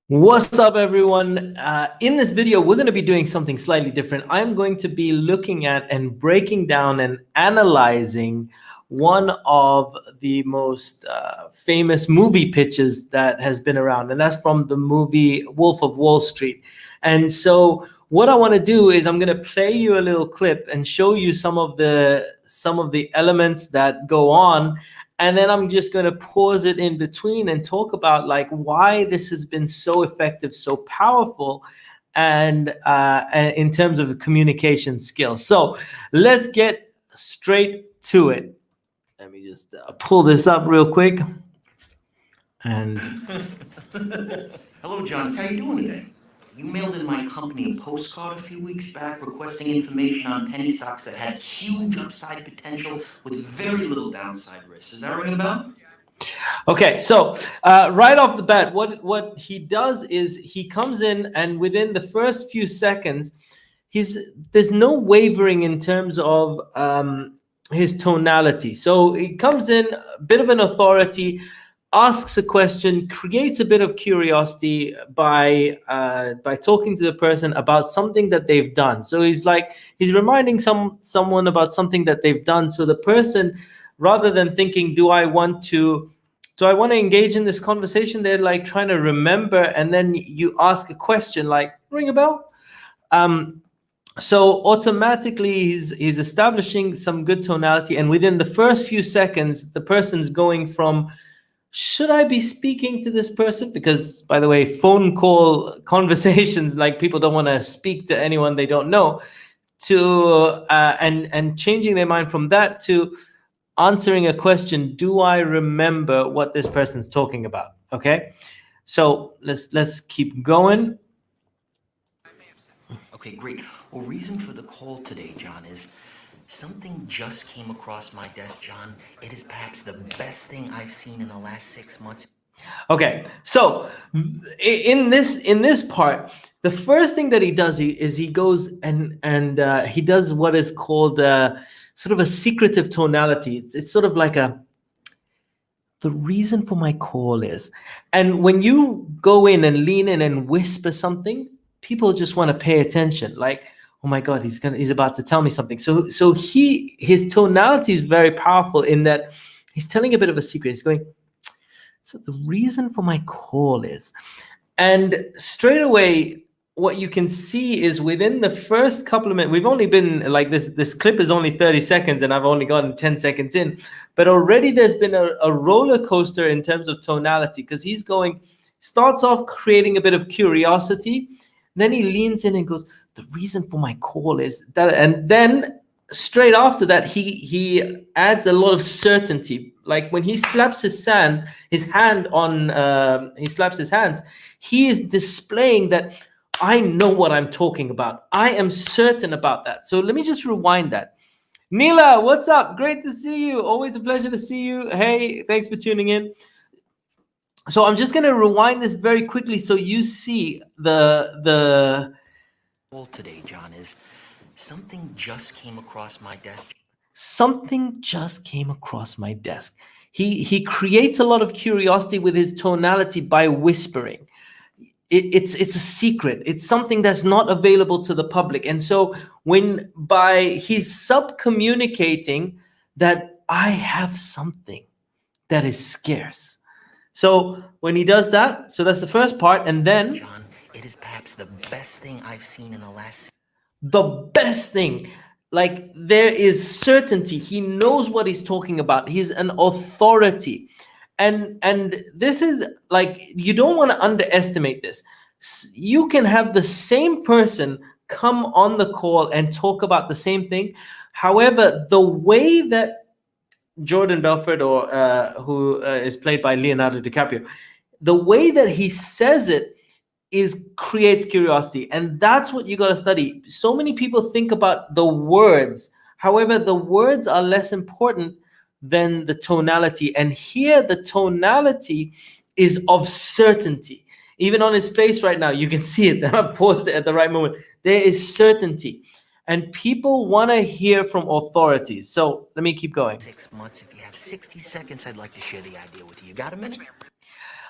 What's up, everyone? In this video, we're going to be doing something slightly different. I'm going to be looking at and breaking down and analyzing one of the most famous movie pitches that has been around, and that's from the movie Wolf of Wall Street. And so what I want to do is I'm going to play you a little clip and show you some of the elements that go on, and then I'm just going to pause it in between and talk about like why this has been so effective, so powerful, and in terms of communication skills. So let's get straight to it. Let me just pull this up real quick. And Hello, John. How you doing today? You mailed in my company a postcard a few weeks back requesting information on penny stocks that had huge upside potential with very little downside risk. Does that ring a bell? okay, so right off the bat, what he does is he comes in, and within the first few seconds, there's no wavering in terms of his tonality. So he comes in, a bit of an authority, asks a question, creates a bit of curiosity by talking to the person about something that they've done. So he's reminding someone about something that they've done. So the person, rather than thinking, do I want to engage in this conversation, they're like trying to remember, and then you ask a question like, ring a bell? So automatically he's establishing some good tonality, and within the first few seconds, the person's going from, should I be speaking to this person? Because, by the way, phone call conversations, like people don't want to speak to anyone they don't know, to and changing their mind from that to answering a question, do I remember what this person's talking about? Okay, so let's keep going. Okay, great. Well, reason for the call today, John, is something just came across my desk, John. It is perhaps the best thing I've seen in the last 6 months. Okay, so in this part, the first thing that he does is he goes and he does what is called sort of a secretive tonality. It's sort of like the reason for my call is, and when you go in and lean in and whisper something, people just want to pay attention. Like, oh my God, he's about to tell me something. So his tonality is very powerful in that he's telling a bit of a secret. He's going, so the reason for my call is, and straight away, what you can see is within the first couple of minutes, we've only been like this clip is only 30 seconds and I've only gotten 10 seconds in, but already there's been a roller coaster in terms of tonality, because starts off creating a bit of curiosity, then he leans in and goes, the reason for my call is that, and then straight after that, he adds a lot of certainty. Like when he slaps his hands, he is displaying that I know what I'm talking about. I am certain about that. So let me just rewind that. Neela, what's up? Great to see you. Always a pleasure to see you. Hey, thanks for tuning in. So I'm just going to rewind this very quickly so you see the Call today, John, is something just came across my desk. Something just came across my desk. He creates a lot of curiosity with his tonality by whispering. It's a secret. It's something that's not available to the public. And so he's sub-communicating that I have something that is scarce. So when he does that, so that's the first part. And then, John, it is perhaps the best thing I've seen in the last... The best thing. Like there is certainty. He knows what he's talking about. He's an authority. And this is like, you don't want to underestimate this. You can have the same person come on the call and talk about the same thing. However, the way that Jordan Belfort, or who is played by Leonardo DiCaprio, the way that he says it creates curiosity, and that's what you got to study. So many people think about the words. However, the words are less important than the tonality. And here the tonality is of certainty. Even on his face right now, you can see it. I paused it at the right moment. There is certainty. And people want to hear from authorities. So let me keep going. 6 months. If you have 60 seconds, I'd like to share the idea with you. You got a minute?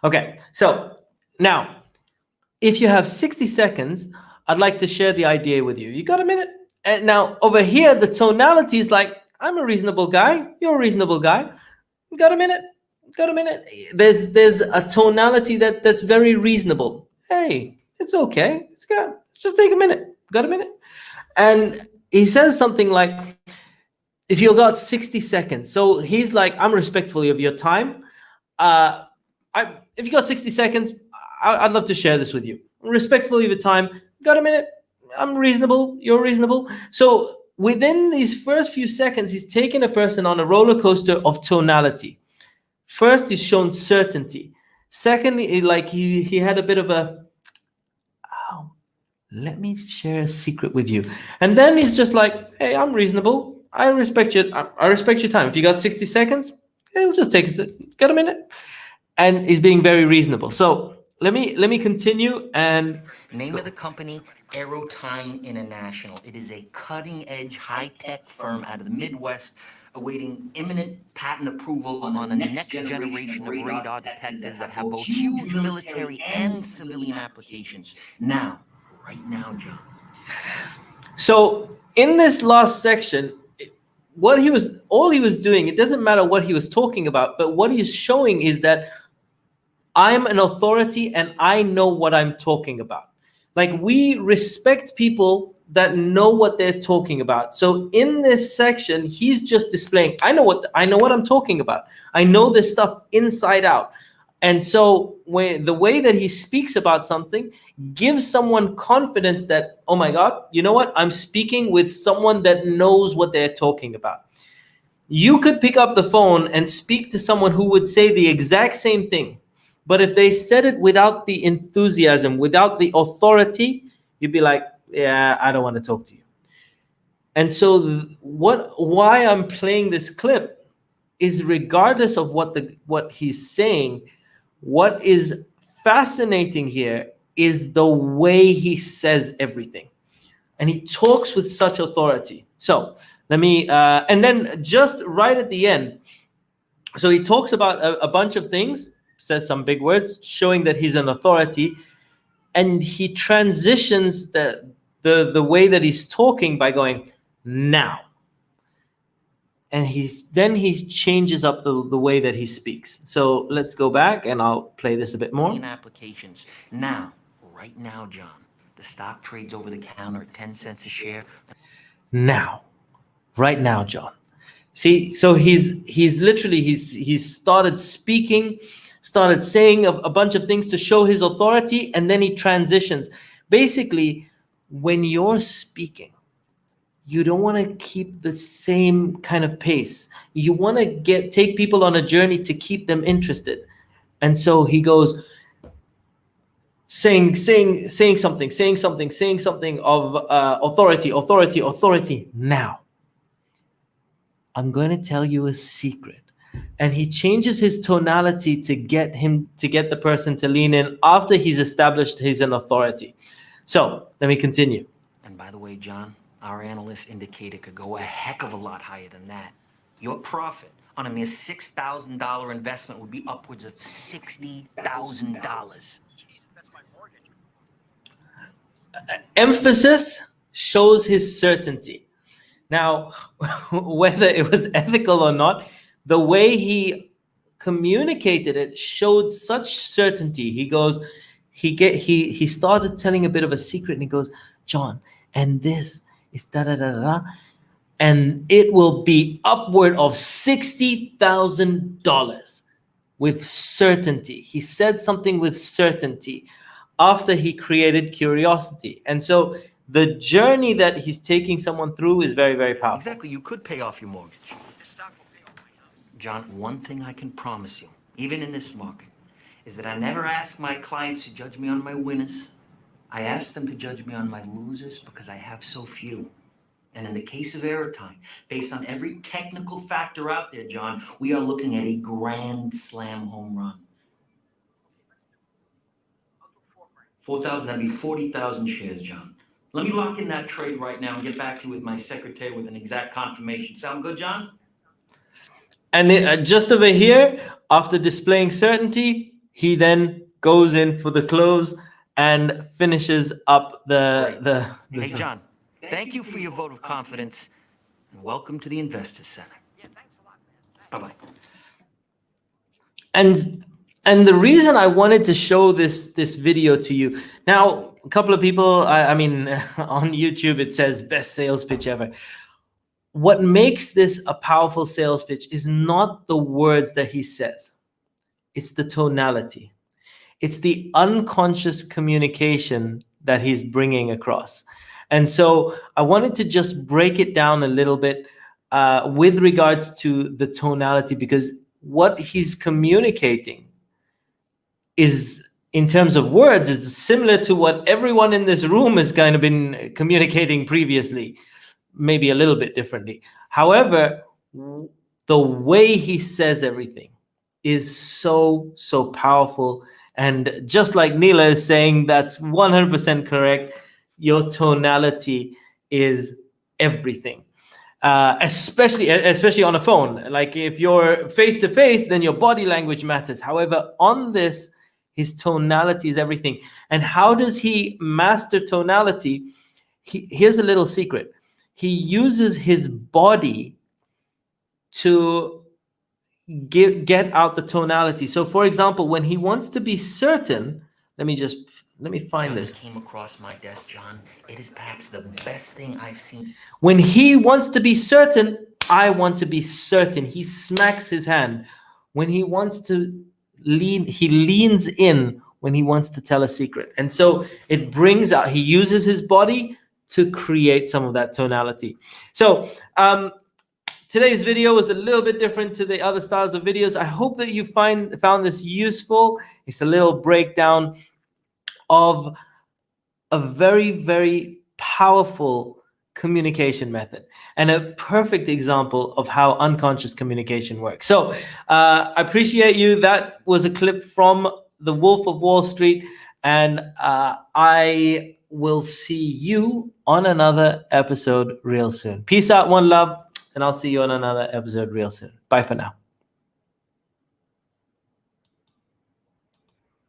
Okay, so now if you have 60 seconds, I'd like to share the idea with you. You got a minute? And now over here, the tonality is like, I'm a reasonable guy. You're a reasonable guy. You got a minute? Got a minute? There's a tonality that's very reasonable. Hey, it's okay. It's good. Let's just take a minute. Got a minute? And he says something like, if you got 60 seconds. So he's like, I'm respectful of your time. If you got 60 seconds, I'd love to share this with you. I'm respectful of your time. Got a minute? I'm reasonable. You're reasonable. So within these first few seconds, he's taken a person on a roller coaster of tonality. First, he's shown certainty. Second, like he had a bit of a, oh, let me share a secret with you. And then he's just like, hey, I'm reasonable. I respect your time. If you got 60 seconds, it'll just take got a minute. And he's being very reasonable. So let me continue. And Name of the company, Aerotime International. It is a cutting-edge, high-tech firm out of the Midwest, awaiting imminent patent approval on the next generation of radar detectors that have both huge military and civilian applications. Now, right now, John. So in this last section, all he was doing, it doesn't matter what he was talking about, but what he's showing is that I'm an authority and I know what I'm talking about. Like, we respect people that know what they're talking about. So in this section, he's just displaying, I know what I'm talking about. I know this stuff inside out. And so the way that he speaks about something gives someone confidence that, oh my God, you know what? I'm speaking with someone that knows what they're talking about. You could pick up the phone and speak to someone who would say the exact same thing. But if they said it without the enthusiasm, without the authority, you'd be like, yeah, I don't want to talk to you. And so why I'm playing this clip is, regardless of what he's saying, what is fascinating here is the way he says everything. And he talks with such authority. So let me, and then just right at the end, so he talks about a bunch of things, says some big words, showing that he's an authority. And he transitions the way that he's talking by going, now. And he changes up the way that he speaks. So let's go back and I'll play this a bit more. Applications. Now, right now, John, the stock trades over the counter at 10 cents a share. Now, right now, John. See, so he's literally started speaking, started saying a bunch of things to show his authority, and then he transitions. Basically, when you're speaking, you don't want to keep the same kind of pace. You want to take people on a journey to keep them interested. And so he goes saying something of authority. Now, I'm going to tell you a secret. And he changes his tonality to get the person to lean in after he's established he's an authority. So let me continue. And by the way, John, our analysts indicate it could go a heck of a lot higher than that. Your profit on a mere $6,000 investment would be upwards of $60,000. Emphasis shows his certainty. Now, whether it was ethical or not, the way he communicated it showed such certainty. He goes, he started telling a bit of a secret, and he goes, John, and this is da da da da, and it will be upward of $60,000 with certainty. He said something with certainty after he created curiosity. And so the journey that he's taking someone through is very, very powerful. Exactly. You could pay off your mortgage. John, one thing I can promise you, even in this market, is that I never ask my clients to judge me on my winners. I ask them to judge me on my losers because I have so few. And in the case of Aerotime, based on every technical factor out there, John, we are looking at a grand slam home run. 4,000, that'd be 40,000 shares, John. Let me lock in that trade right now and get back to you with my secretary with an exact confirmation. Sound good, John? And just over here, after displaying certainty, he then goes in for the close and finishes up the Hey, John, thank you for your vote of confidence, and welcome to the Investors Center. Bye-bye. And the reason I wanted to show this video to you now, a couple of people, I mean, on YouTube it says best sales pitch ever. What makes this a powerful sales pitch is not the words that he says, it's the tonality. It's the unconscious communication that he's bringing across. And so I wanted to just break it down a little bit with regards to the tonality, because what he's communicating is, in terms of words, is similar to what everyone in this room has kind of been communicating previously, maybe a little bit differently. However, the way he says everything is so powerful. And just like Neela is saying, that's 100% correct. Your tonality is everything. Especially on a phone. Like if you're face to face, then your body language matters. However, on this, his tonality is everything. And how does he master tonality? Here's a little secret. He uses his body to get out the tonality. So for example, when he wants to be certain, let me find this. Came across my desk, John. It is perhaps the best thing I've seen. When he wants to be certain, I want to be certain. He smacks his hand. When he wants to lean, he leans in when he wants to tell a secret. And so it brings out, he uses his body to create some of that tonality. So today's video was a little bit different to the other styles of videos. I hope that you found this useful. It's a little breakdown of a very powerful communication method and a perfect example of how unconscious communication works. So I appreciate you. That was a clip from The Wolf of Wall Street, and I will see you on another episode real soon. Peace out, one love, and I'll see you on another episode real soon. Bye for now.